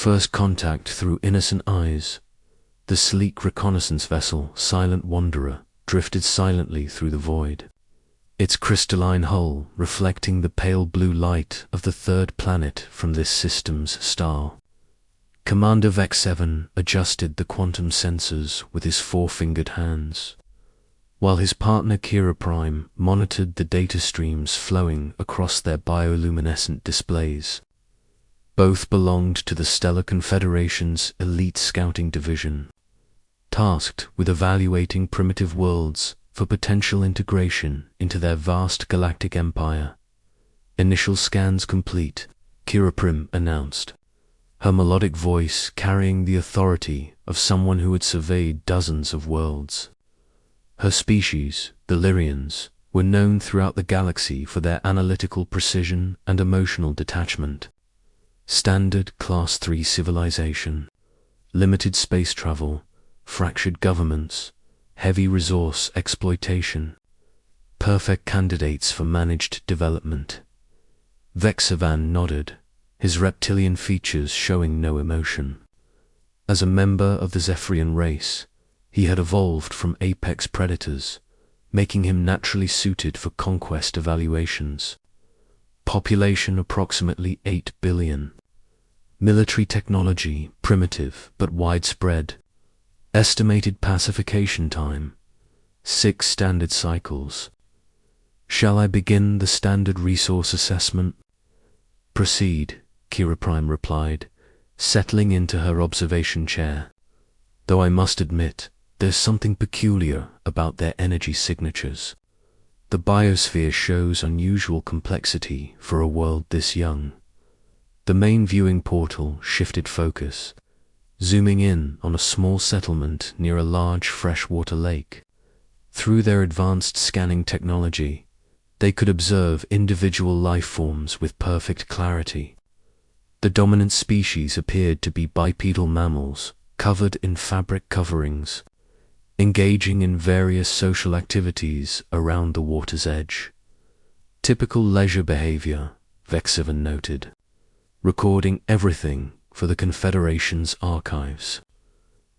first contact through innocent eyes, the sleek reconnaissance vessel, Silent Wanderer, drifted silently through the void, its crystalline hull reflecting the pale blue light of the third planet from this system's star. Commander Vex 7 adjusted the quantum sensors with his four-fingered hands, while his partner Kira Prime monitored the data streams flowing across their bioluminescent displays. Both belonged to the Stellar Confederation's elite scouting division, tasked with evaluating primitive worlds for potential integration into their vast galactic empire. Initial scans complete, Kira Prim announced, her melodic voice carrying the authority of someone who had surveyed dozens of worlds. Her species, the Lyrians, were known throughout the galaxy for their analytical precision and emotional detachment. Standard Class 3 civilization, limited space travel, fractured governments, heavy resource exploitation. Perfect candidates for managed development. Vexavan nodded, his reptilian features showing no emotion. As a member of the Zephyrian race, he had evolved from apex predators, making him naturally suited for conquest evaluations. Population approximately 8 billion. Military technology primitive but widespread. Estimated pacification time 6 standard cycles. Shall I begin the standard resource assessment? Proceed, Kira Prime replied, settling into her observation chair. Though I must admit, there's something peculiar about their energy signatures. The biosphere shows unusual complexity for a world this young. The main viewing portal shifted focus, zooming in on a small settlement near a large freshwater lake. Through their advanced scanning technology, they could observe individual life forms with perfect clarity. The dominant species appeared to be bipedal mammals, covered in fabric coverings, engaging in various social activities around the water's edge. Typical leisure behavior, Vexavan noted, recording everything for the Confederation's archives.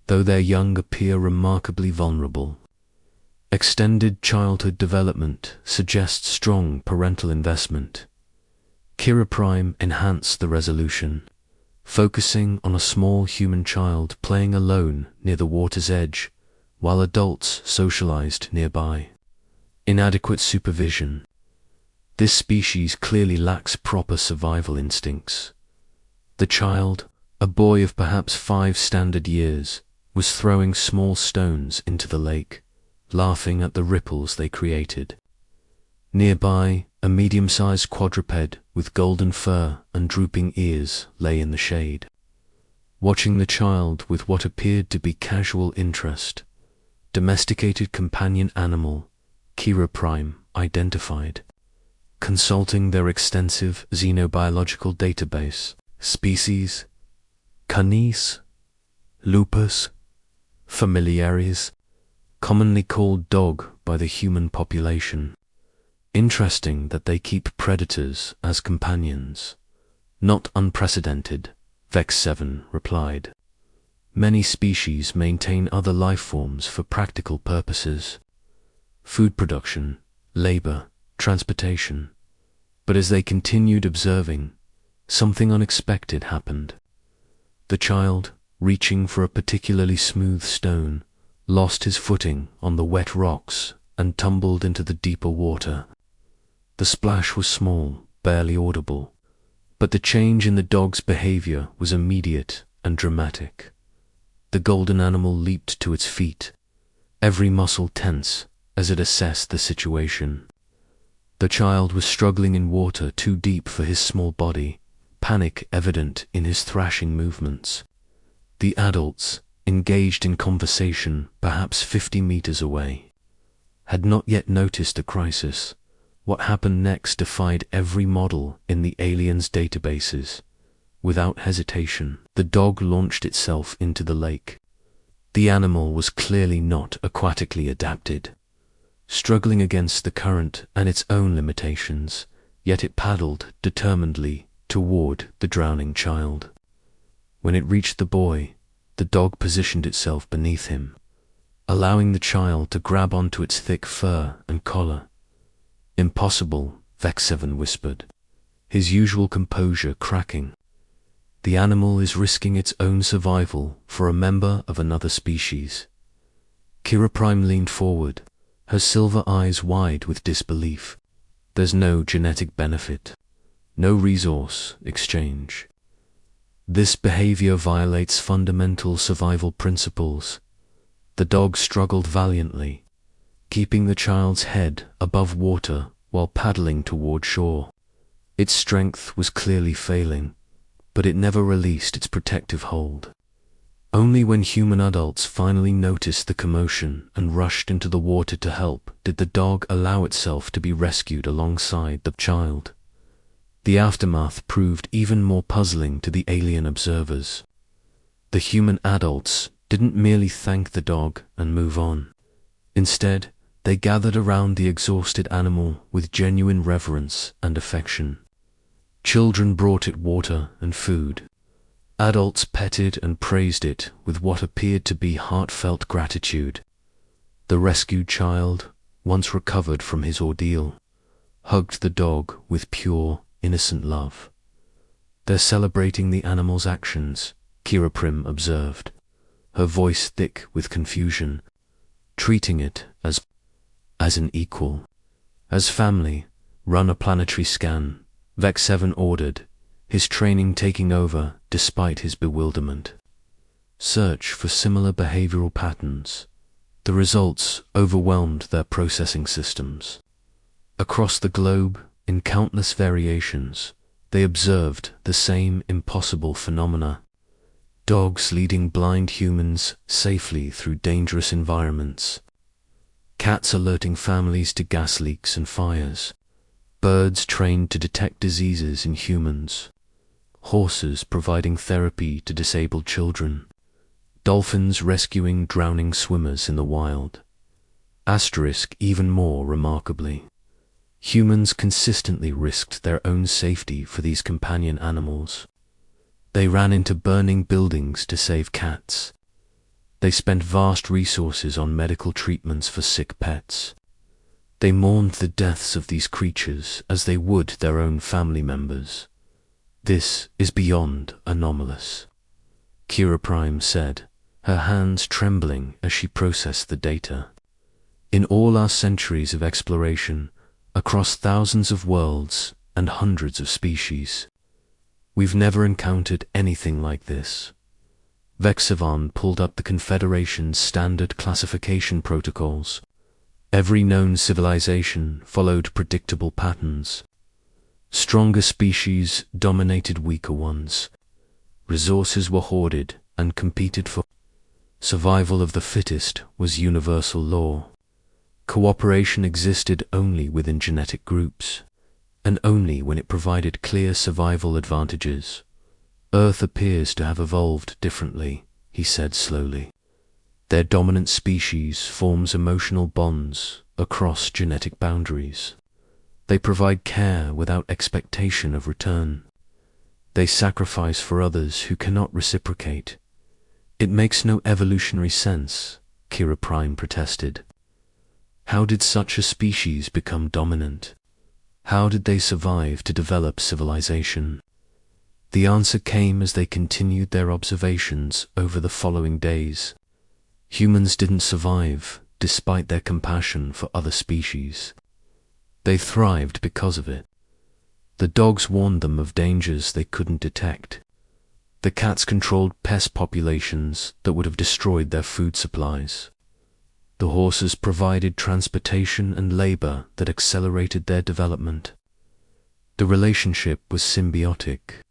Though their young appear remarkably vulnerable, extended childhood development suggests strong parental investment. Kira Prime enhanced the resolution, focusing on a small human child playing alone near the water's edge, while adults socialized nearby. Inadequate supervision. This species clearly lacks proper survival instincts. The child, a boy of perhaps 5 standard years, was throwing small stones into the lake, laughing at the ripples they created. Nearby, a medium-sized quadruped with golden fur and drooping ears lay in the shade. Watching the child with what appeared to be casual interest, domesticated companion animal, Kira Prime identified. Consulting their extensive xenobiological database, species, Canis, lupus, familiaris, commonly called dog by the human population. Interesting that they keep predators as companions. Not unprecedented, Vex 7 replied. Many species maintain other life forms for practical purposes. Food production, labor, transportation. But as they continued observing, something unexpected happened. The child, reaching for a particularly smooth stone, lost his footing on the wet rocks and tumbled into the deeper water. The splash was small, barely audible, but the change in the dog's behavior was immediate and dramatic. The golden animal leaped to its feet, every muscle tense as it assessed the situation. The child was struggling in water too deep for his small body, panic evident in his thrashing movements. The adults, engaged in conversation perhaps 50 meters away, had not yet noticed the crisis. What happened next defied every model in the aliens' databases. Without hesitation, the dog launched itself into the lake. The animal was clearly not aquatically adapted. Struggling against the current and its own limitations, yet it paddled determinedly toward the drowning child. When it reached the boy, the dog positioned itself beneath him, allowing the child to grab onto its thick fur and collar. "Impossible," Vex7 whispered, his usual composure cracking. "The animal is risking its own survival for a member of another species." Kira Prime leaned forward, her silver eyes wide with disbelief. "There's no genetic benefit, no resource exchange. This behavior violates fundamental survival principles." The dog struggled valiantly, keeping the child's head above water while paddling toward shore. Its strength was clearly failing, but it never released its protective hold. Only when human adults finally noticed the commotion and rushed into the water to help did the dog allow itself to be rescued alongside the child. The aftermath proved even more puzzling to the alien observers. The human adults didn't merely thank the dog and move on. Instead, they gathered around the exhausted animal with genuine reverence and affection. Children brought it water and food. Adults petted and praised it with what appeared to be heartfelt gratitude. The rescued child, once recovered from his ordeal, hugged the dog with pure, innocent love. "They're celebrating the animal's actions," Kira Prim observed, her voice thick with confusion, "treating it as an equal. As family, run a planetary scan," Vex7 ordered, his training taking over despite his bewilderment. "Search for similar behavioral patterns." The results overwhelmed their processing systems. Across the globe, in countless variations, they observed the same impossible phenomena. Dogs leading blind humans safely through dangerous environments. Cats alerting families to gas leaks and fires. Birds trained to detect diseases in humans. Horses providing therapy to disabled children. Dolphins rescuing drowning swimmers in the wild. Asterisk even more remarkably, humans consistently risked their own safety for these companion animals. They ran into burning buildings to save cats. They spent vast resources on medical treatments for sick pets. They mourned the deaths of these creatures as they would their own family members. "This is beyond anomalous," Kira Prime said, her hands trembling as she processed the data. "In all our centuries of exploration, across thousands of worlds and hundreds of species, we've never encountered anything like this." Vex7 pulled up the Confederation's standard classification protocols. Every known civilization followed predictable patterns. Stronger species dominated weaker ones. Resources were hoarded and competed for. Survival of the fittest was universal law. Cooperation existed only within genetic groups, and only when it provided clear survival advantages. "Earth appears to have evolved differently," he said slowly. "Their dominant species forms emotional bonds across genetic boundaries. They provide care without expectation of return. They sacrifice for others who cannot reciprocate." "It makes no evolutionary sense," Kira Prime protested. "How did such a species become dominant? How did they survive to develop civilization?" The answer came as they continued their observations over the following days. Humans didn't survive despite their compassion for other species. They thrived because of it. The dogs warned them of dangers they couldn't detect. The cats controlled pest populations that would have destroyed their food supplies. The horses provided transportation and labor that accelerated their development. The relationship was symbiotic,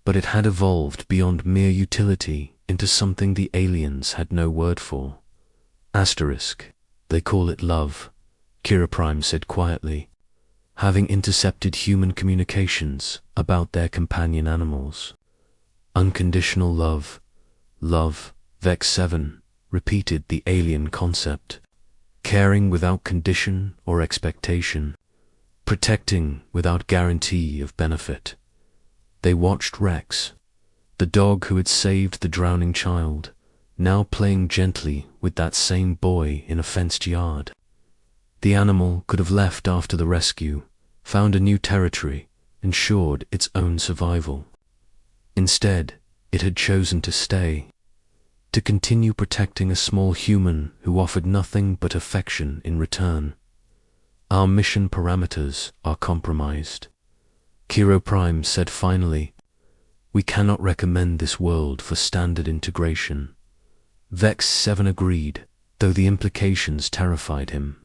but it had evolved beyond mere utility into something the aliens had no word for. Asterisk, "They call it love," Kira Prime said quietly, having intercepted human communications about their companion animals. "Unconditional love, love," Vex7 repeated the alien concept. "Caring without condition or expectation, protecting without guarantee of benefit." They watched Rex, The dog who had saved the drowning child, now playing gently with that same boy in a fenced yard. The animal could have left after the rescue, found a new territory, ensured its own survival. Instead, it had chosen to stay, to continue protecting a small human who offered nothing but affection in return. Our mission parameters are compromised. Kiro Prime said finally, "We cannot recommend this world for standard integration." Vex 7 agreed, though the implications terrified him.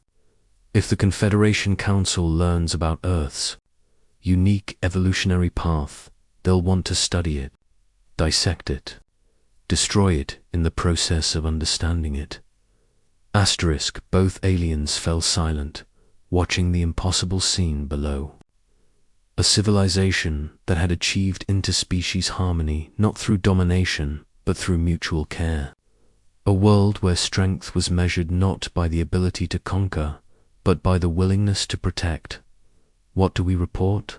If the Confederation Council learns about Earth's unique evolutionary path, they'll want to study it, dissect it, destroy it in the process of understanding it. Asterisk, both aliens fell silent, watching the impossible scene below. A civilization that had achieved interspecies harmony not through domination, but through mutual care. A world where strength was measured not by the ability to conquer, but by the willingness to protect. "What do we report?"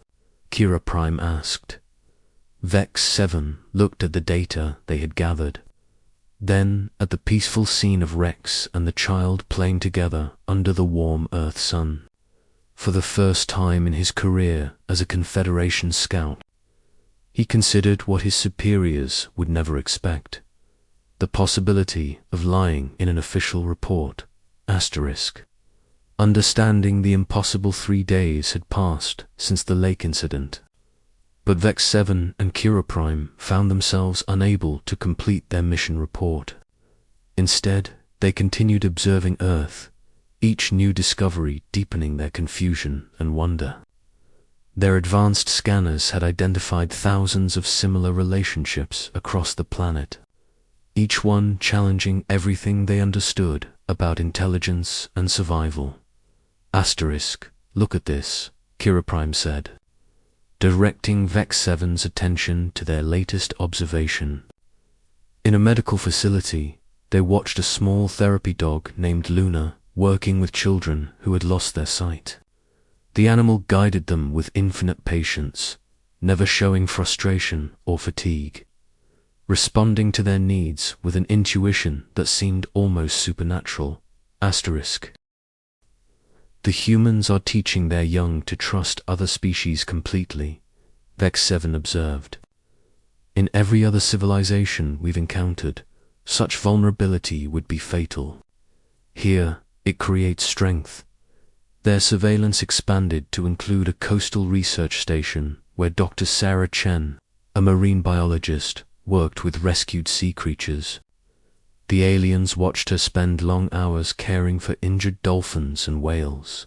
Kira Prime asked. Vex 7 looked at the data they had gathered, then at the peaceful scene of Rex and the child playing together under the warm Earth sun. For the first time in his career as a Confederation scout, he considered what his superiors would never expect: the possibility of lying in an official report. Asterisk. Understanding the impossible 3 days had passed since the lake incident, but Vex 7 and Kira Prime found themselves unable to complete their mission report. Instead, they continued observing Earth, each new discovery deepening their confusion and wonder. Their advanced scanners had identified thousands of similar relationships across the planet, each one challenging everything they understood about intelligence and survival. Asterisk, look at this, Kira Prime said, directing Vex 7's attention to their latest observation. In a medical facility, they watched a small therapy dog named Luna working with children who had lost their sight. The animal guided them with infinite patience, never showing frustration or fatigue, responding to their needs with an intuition that seemed almost supernatural. Asterisk. The humans are teaching their young to trust other species completely, Vex 7 observed. In every other civilization we've encountered, such vulnerability would be fatal. Here, it creates strength. Their surveillance expanded to include a coastal research station where Dr. Sarah Chen, a marine biologist, worked with rescued sea creatures. The aliens watched her spend long hours caring for injured dolphins and whales,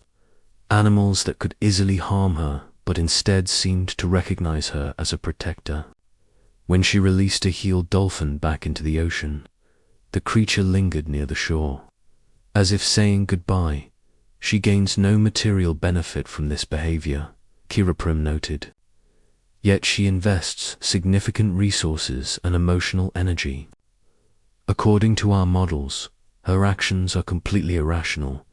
animals that could easily harm her but instead seemed to recognize her as a protector. When she released a healed dolphin back into the ocean, the creature lingered near the shore. As if saying goodbye, she gains no material benefit from this behavior, Kira Prim noted. Yet she invests significant resources and emotional energy. According to our models, her actions are completely irrational,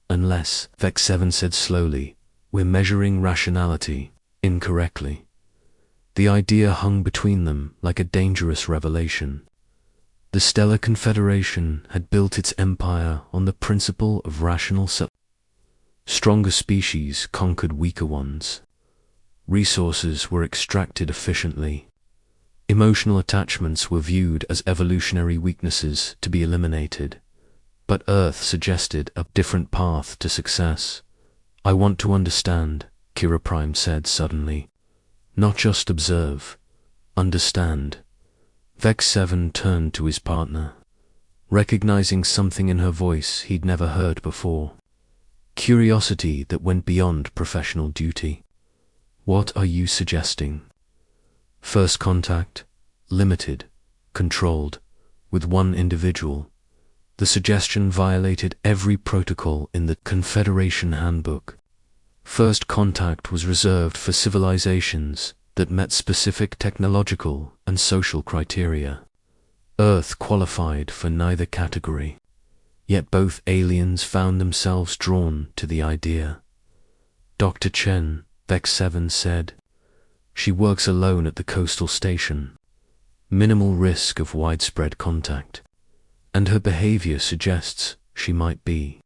unless, Vex 7 said slowly, we're measuring rationality incorrectly. The idea hung between them like a dangerous revelation. The Stellar Confederation had built its empire on the principle of rational stronger species conquered weaker ones. Resources were extracted efficiently. Emotional attachments were viewed as evolutionary weaknesses to be eliminated. But Earth suggested a different path to success. "I want to understand," Kira Prime said suddenly. "Not just observe. Understand." Vex 7 turned to his partner, recognizing something in her voice he'd never heard before. Curiosity that went beyond professional duty. "What are you suggesting?" "First contact, limited, controlled, with one individual." The suggestion violated every protocol in the Confederation Handbook. First contact was reserved for civilizations that met specific technological and social criteria. Earth qualified for neither category, yet both aliens found themselves drawn to the idea. Dr. Chen, Vex 7 said, "She works alone at the coastal station." minimal risk of widespread contact, and her behavior suggests she might be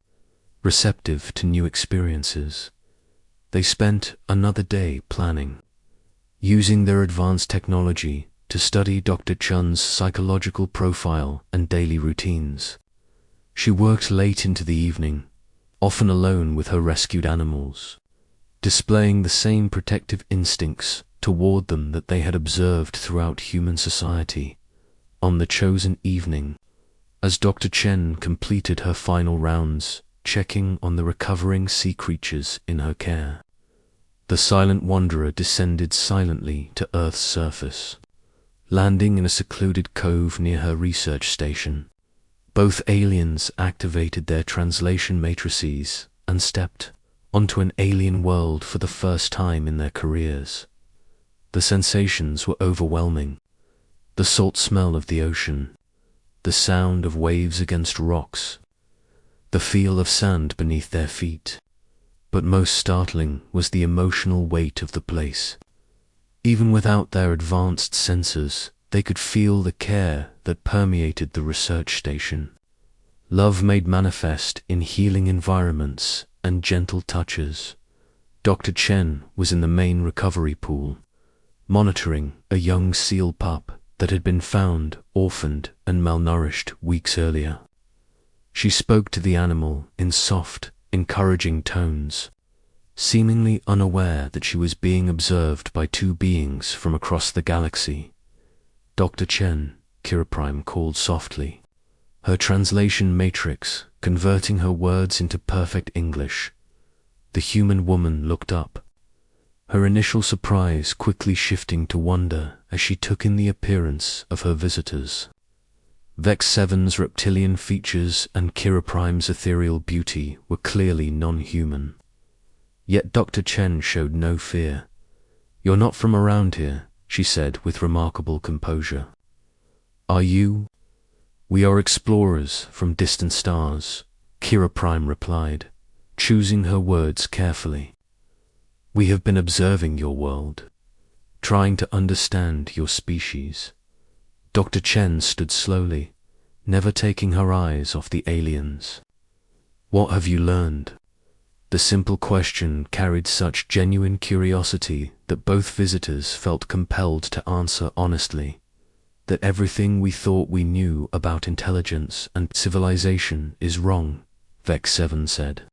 receptive to new experiences. They spent another day planning, using their advanced technology to study Dr. Chun's psychological profile and daily routines. She worked late into the evening, often alone with her rescued animals, displaying the same protective instincts toward them that they had observed throughout human society. On the chosen evening, as Dr. Chen completed her final rounds, checking on the recovering sea creatures in her care, the silent wanderer descended silently to Earth's surface, landing in a secluded cove near her research station. Both aliens activated their translation matrices and stepped onto an alien world for the first time in their careers. The sensations were overwhelming. The salt smell of the ocean, the sound of waves against rocks, the feel of sand beneath their feet. But most startling was the emotional weight of the place. Even without their advanced sensors, they could feel the care that permeated the research station. Love made manifest in healing environments and gentle touches. Dr. Chen was in the main recovery pool, monitoring a young seal pup that had been found orphaned and malnourished weeks earlier. She spoke to the animal in soft, encouraging tones, seemingly unaware that she was being observed by two beings from across the galaxy. Dr. Chen, Kira Prime called softly, her translation matrix converting her words into perfect English. The human woman looked up, her initial surprise quickly shifting to wonder as she took in the appearance of her visitors. Vex 7's reptilian features and Kira Prime's ethereal beauty were clearly non-human. Yet Dr. Chen showed no fear. "You're not from around here," she said with remarkable composure. "Are you?" "We are explorers from distant stars," Kira Prime replied, choosing her words carefully. "We have been observing your world, trying to understand your species." Dr. Chen stood slowly, never taking her eyes off the aliens. "What have you learned?" The simple question carried such genuine curiosity that both visitors felt compelled to answer honestly. "That everything we thought we knew about intelligence and civilization is wrong," Vex 7 said.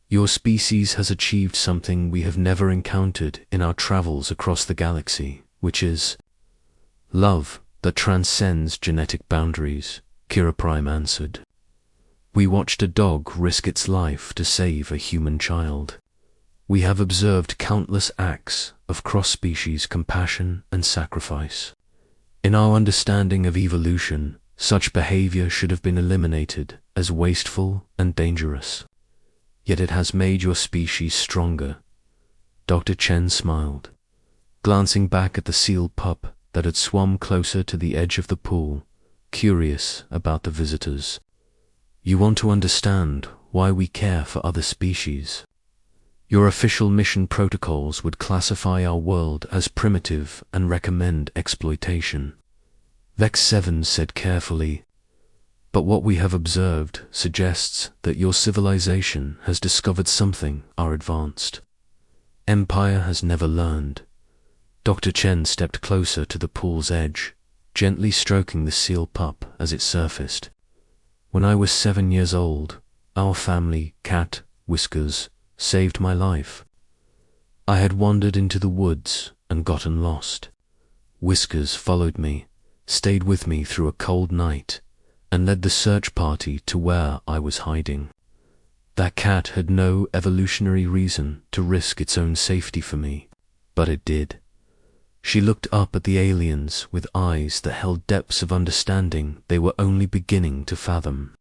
"Your species has achieved something we have never encountered in our travels across the galaxy, which is love that transcends genetic boundaries," Kira Prime answered. "We watched a dog risk its life to save a human child. We have observed countless acts of cross-species compassion and sacrifice. In our understanding of evolution, such behavior should have been eliminated as wasteful and dangerous. Yet it has made your species stronger." Dr. Chen smiled, glancing back at the seal pup that had swum closer to the edge of the pool, curious about the visitors. "You want to understand why we care for other species. Your official mission protocols would classify our world as primitive and recommend exploitation," Vex 7 said carefully. "But what we have observed suggests that your civilization has discovered something our advanced empire has never learned." Dr. Chen stepped closer to the pool's edge, gently stroking the seal pup as it surfaced. "When I was 7 years old, our family cat, Whiskers, saved my life. I had wandered into the woods and gotten lost. Whiskers followed me, stayed with me through a cold night, and led the search party to where I was hiding. That cat had no evolutionary reason to risk its own safety for me, but it did." She looked up at the aliens with eyes that held depths of understanding they were only beginning to fathom.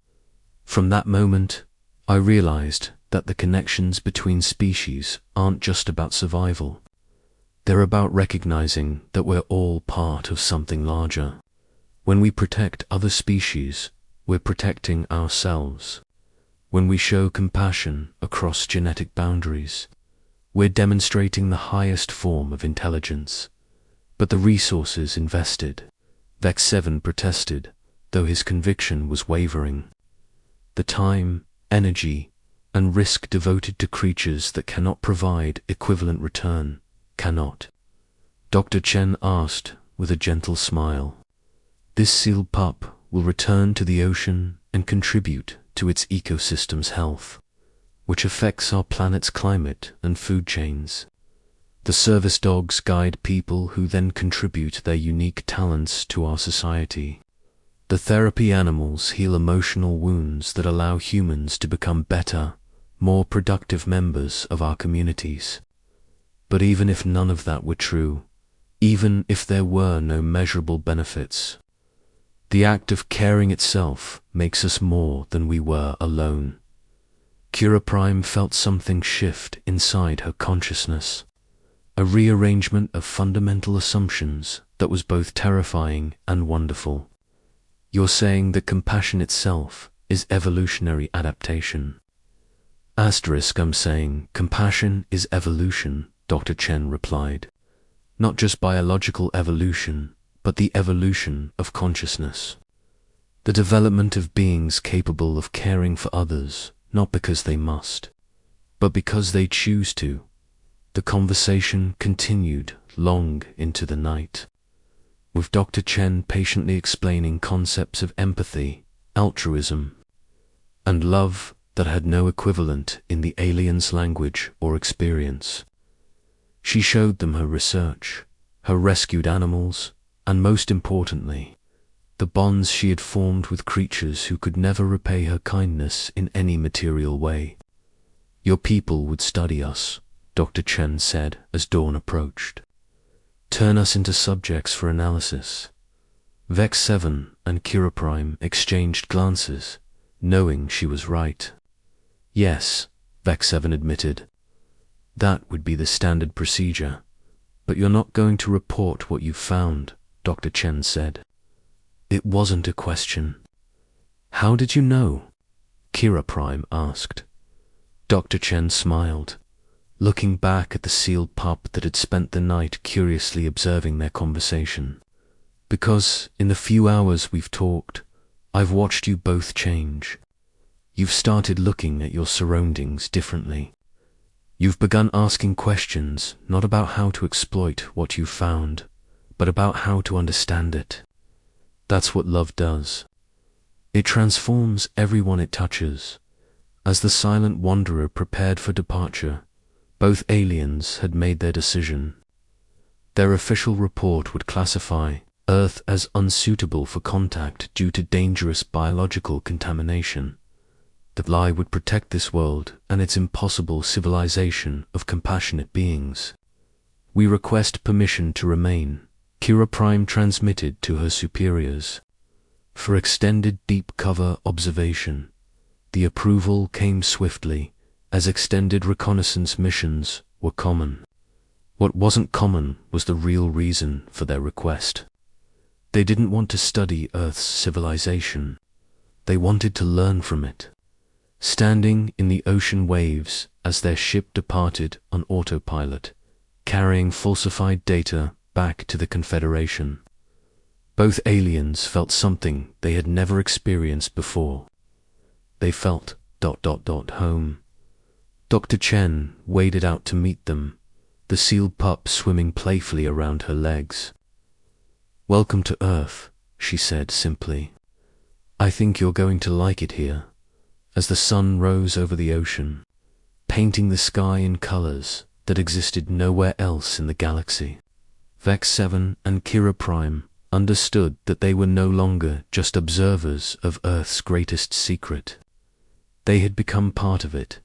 "From that moment, I realized that the connections between species aren't just about survival. They're about recognizing that we're all part of something larger. When we protect other species, we're protecting ourselves. When we show compassion across genetic boundaries, we're demonstrating the highest form of intelligence. But the resources invested, Vex 7 protested, though his conviction was wavering. The time, energy, and risk devoted to creatures that cannot provide equivalent return, cannot. Dr. Chen asked with a gentle smile. This seal pup will return to the ocean and contribute to its ecosystem's health, which affects our planet's climate and food chains. The service dogs guide people who then contribute their unique talents to our society. The therapy animals heal emotional wounds that allow humans to become better, more productive members of our communities. But even if none of that were true, even if there were no measurable benefits, the act of caring itself makes us more than we were alone. Kira Prime felt something shift inside her consciousness, a rearrangement of fundamental assumptions that was both terrifying and wonderful. You're saying that compassion itself is evolutionary adaptation. I'm saying compassion is evolution, Dr. Chen replied. Not just biological evolution, but the evolution of consciousness. The development of beings capable of caring for others, not because they must, but because they choose to. The conversation continued long into the night, with Dr. Chen patiently explaining concepts of empathy, altruism, and love that had no equivalent in the aliens' language or experience. She showed them her research, her rescued animals, and most importantly, the bonds she had formed with creatures who could never repay her kindness in any material way. Your people would study us, Dr. Chen said as dawn approached. Turn us into subjects for analysis. Vex 7 and Kira Prime exchanged glances, knowing she was right. Yes, Vex 7 admitted. That would be the standard procedure. But you're not going to report what you found, Dr. Chen said. It wasn't a question. How did you know? Kira Prime asked. Dr. Chen smiled, looking back at the sealed pup that had spent the night curiously observing their conversation. Because in the few hours we've talked, I've watched you both change. You've started looking at your surroundings differently. You've begun asking questions not about how to exploit what you've found, but about how to understand it. That's what love does. It transforms everyone it touches. As the silent wanderer prepared for departure, both aliens had made their decision. Their official report would classify Earth as unsuitable for contact due to dangerous biological contamination. The lie would protect this world and its impossible civilization of compassionate beings. We request permission to remain, Kira Prime transmitted to her superiors. For extended deep cover observation, the approval came swiftly, as extended reconnaissance missions were common. What wasn't common was the real reason for their request. They didn't want to study Earth's civilization. They wanted to learn from it. Standing in the ocean waves as their ship departed on autopilot, carrying falsified data back to the Confederation, both aliens felt something they had never experienced before. They felt ... home. Dr. Chen waded out to meet them, the sealed pup swimming playfully around her legs. Welcome to Earth, she said simply. I think you're going to like it here. As the sun rose over the ocean, painting the sky in colors that existed nowhere else in the galaxy, Vex 7 and Kira Prime understood that they were no longer just observers of Earth's greatest secret. They had become part of it,